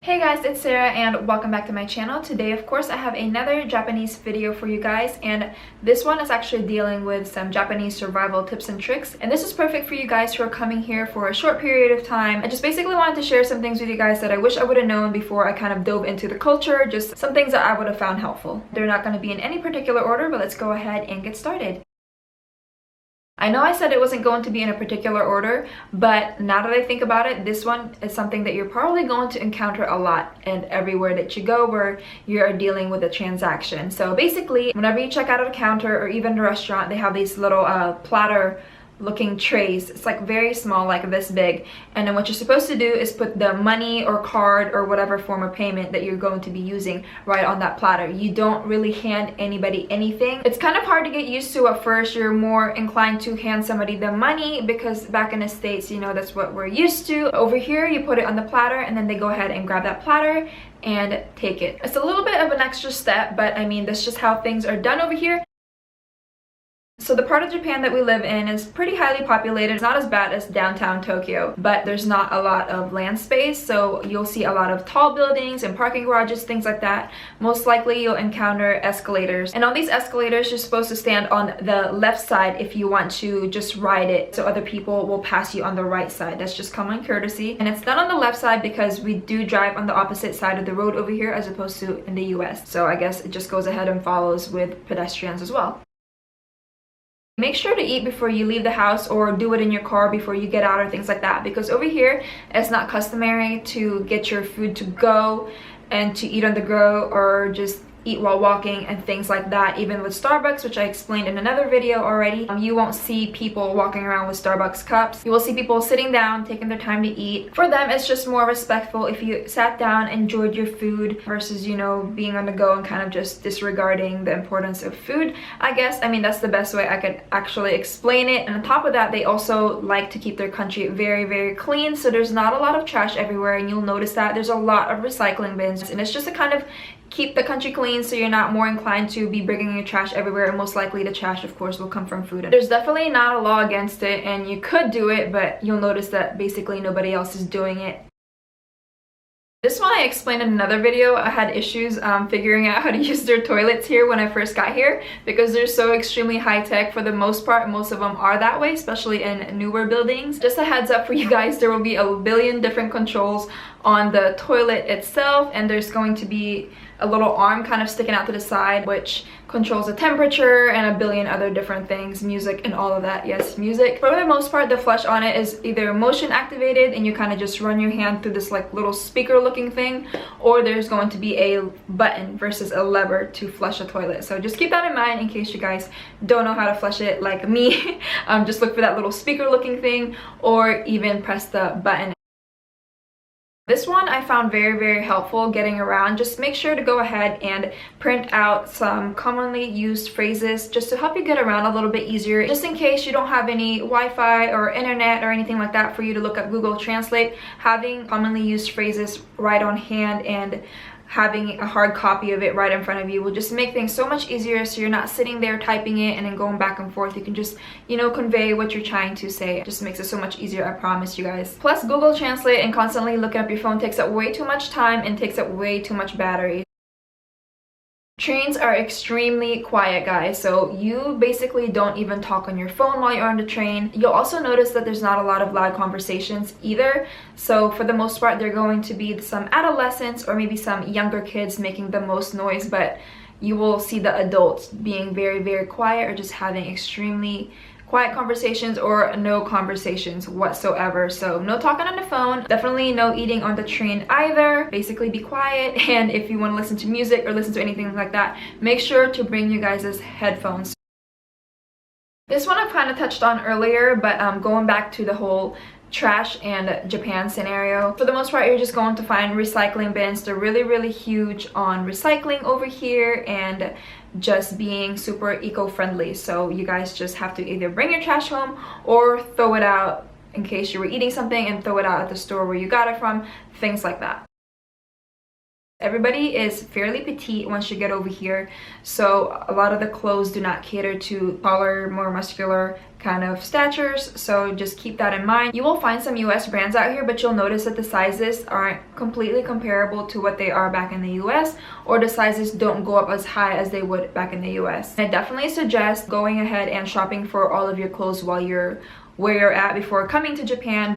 Hey guys, it's Sarah and welcome back to my channel. Today, of course, I have another Japanese video for you guys, and this one is actually dealing with some Japanese survival tips and tricks. And this is perfect for you guys who are coming here for a short period of time. I just basically wanted to share some things with you guys that I wish I would have known before I kind of dove into the culture, just some things that I would have found helpful. They're not going to be in any particular order, but let's go ahead and get started. I know I said it wasn't going to be in a particular order, but now that I think about it, this one is something that you're probably going to encounter a lot and everywhere that you go where you're dealing with a transaction. So basically, whenever you check out at a counter or even a restaurant, they have these little platter looking trays. It's like very small, like this big, and then what you're supposed to do is put the money or card or whatever form of payment that you're going to be using right on that platter. You don't really hand anybody anything. It's kind of hard to get used to at first. You're more inclined to hand somebody the money because back in the States, you know, that's what we're used to. Over here, you put it on the platter and then they go ahead and grab that platter and take it. It's a little bit of an extra step, but I mean, that's just how things are done over here. So the part of Japan that we live in is pretty highly populated. It's not as bad as downtown Tokyo, but there's not a lot of land space, so you'll see a lot of tall buildings and parking garages, things like that. Most likely you'll encounter escalators, and on these escalators you're supposed to stand on the left side if you want to just ride it, so other people will pass you on the right side. That's just common courtesy, and it's done on the left side because we do drive on the opposite side of the road over here as opposed to in the US, so I guess it just goes ahead and follows with pedestrians as well. Make sure to eat before you leave the house, or do it in your car before you get out or things like that, because over here it's not customary to get your food to go and to eat on the go or just eat while walking and things like that. Even with Starbucks, which I explained in another video already, you won't see people walking around with Starbucks cups. You will see people sitting down, taking their time to eat. For them, it's just more respectful if you sat down, enjoyed your food, versus, you know, being on the go and kind of just disregarding the importance of food, I guess. I mean, that's the best way I could actually explain it. And on top of that, they also like to keep their country very, very clean, so there's not a lot of trash everywhere, and you'll notice that there's a lot of recycling bins, and it's just to kind of keep the country clean, so you're not more inclined to be bringing your trash everywhere, and most likely the trash, of course, will come from food. There's definitely not a law against it, and you could do it, but you'll notice that basically nobody else is doing it. This one I explained in another video. I had issues figuring out how to use their toilets here when I first got here because they're so extremely high-tech. For the most part, most of them are that way, especially in newer buildings. Just a heads up for you guys, there will be a billion different controls on the toilet itself, and there's going to be a little arm kind of sticking out to the side which controls the temperature and a billion other different things, music and all of that. Yes, music. For the most part, the flush on it is either motion activated and you kind of just run your hand through this like little speaker looking thing, or there's going to be a button versus a lever to flush a toilet. So just keep that in mind in case you guys don't know how to flush it like me. Just look for that little speaker looking thing, or even press the button. This one I found very, very helpful getting around. Just make sure to go ahead and print out some commonly used phrases just to help you get around a little bit easier. Just in case you don't have any Wi-Fi or internet or anything like that for you to look at Google Translate, having commonly used phrases right on hand and having a hard copy of it right in front of you will just make things so much easier, so you're not sitting there typing it and then going back and forth. You can just, you know, convey what you're trying to say. It just makes it so much easier, I promise you guys. Plus, Google Translate and constantly looking up your phone takes up way too much time and takes up way too much battery. Trains are extremely quiet, guys, so you basically don't even talk on your phone while you're on the train. You'll also notice that there's not a lot of loud conversations either, so for the most part they're going to be some adolescents or maybe some younger kids making the most noise, but you will see the adults being very, very quiet or just having extremely quiet conversations or no conversations whatsoever. So no talking on the phone, definitely no eating on the train either. Basically be quiet, and if you want to listen to music or listen to anything like that, make sure to bring you guys' headphones. This one I've kind of touched on earlier, but going back to the whole trash and Japan scenario. For the most part, you're just going to find recycling bins. They're really, really huge on recycling over here and just being super eco-friendly. So you guys just have to either bring your trash home or throw it out in case you were eating something and throw it out at the store where you got it from, things like that. Everybody is fairly petite once you get over here, so a lot of the clothes do not cater to taller, more muscular kind of statures, so just keep that in mind. You will find some US brands out here, but you'll notice that the sizes aren't completely comparable to what they are back in the US, or the sizes don't go up as high as they would back in the US. I definitely suggest going ahead and shopping for all of your clothes while you're where you're at before coming to Japan.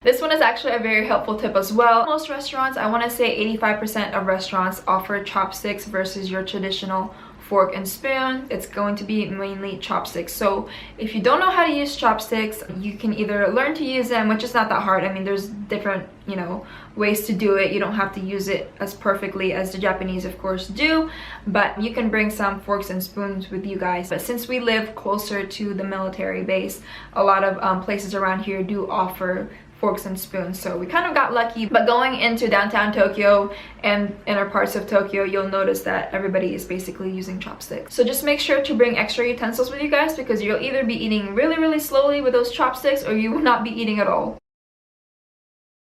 This one is actually a very helpful tip as well. Most restaurants, I want to say 85% of restaurants offer chopsticks versus your traditional fork and spoon. It's going to be mainly chopsticks. So if you don't know how to use chopsticks, you can either learn to use them, which is not that hard. I mean, there's different, ways to do it. You don't have to use it as perfectly as the Japanese, of course, do, but you can bring some forks and spoons with you guys. But since we live closer to the military base, a lot of places around here do offer forks and spoons, so we kind of got lucky. But going into downtown Tokyo and inner parts of Tokyo, you'll notice that everybody is basically using chopsticks. So just make sure to bring extra utensils with you guys, because you'll either be eating really slowly with those chopsticks, or you will not be eating at all.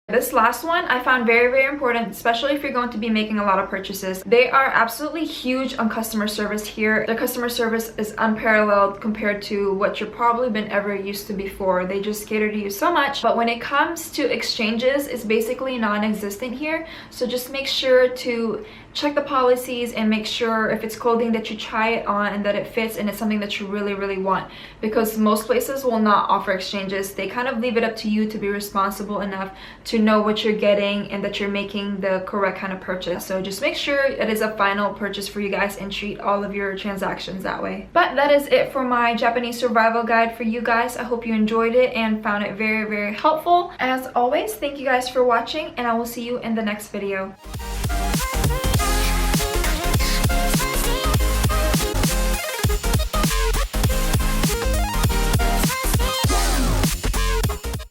This last one I found very important, especially if you're going to be making a lot of purchases. They are absolutely huge on customer service here. Their customer service is unparalleled compared to what you've probably been ever used to before. They just cater to you so much. But when it comes to exchanges, it's basically non-existent here. So just make sure to check the policies and make sure if it's clothing that you try it on and that it fits and it's something that you really want, because most places will not offer exchanges. They kind of leave it up to you to be responsible enough to know what you're getting and that you're making the correct kind of purchase. So just make sure it is a final purchase for you guys and treat all of your transactions that way. But that is it for my Japanese survival guide for you guys. I hope you enjoyed it and found it very helpful. As always, thank you guys for watching, and I will see you in the next video.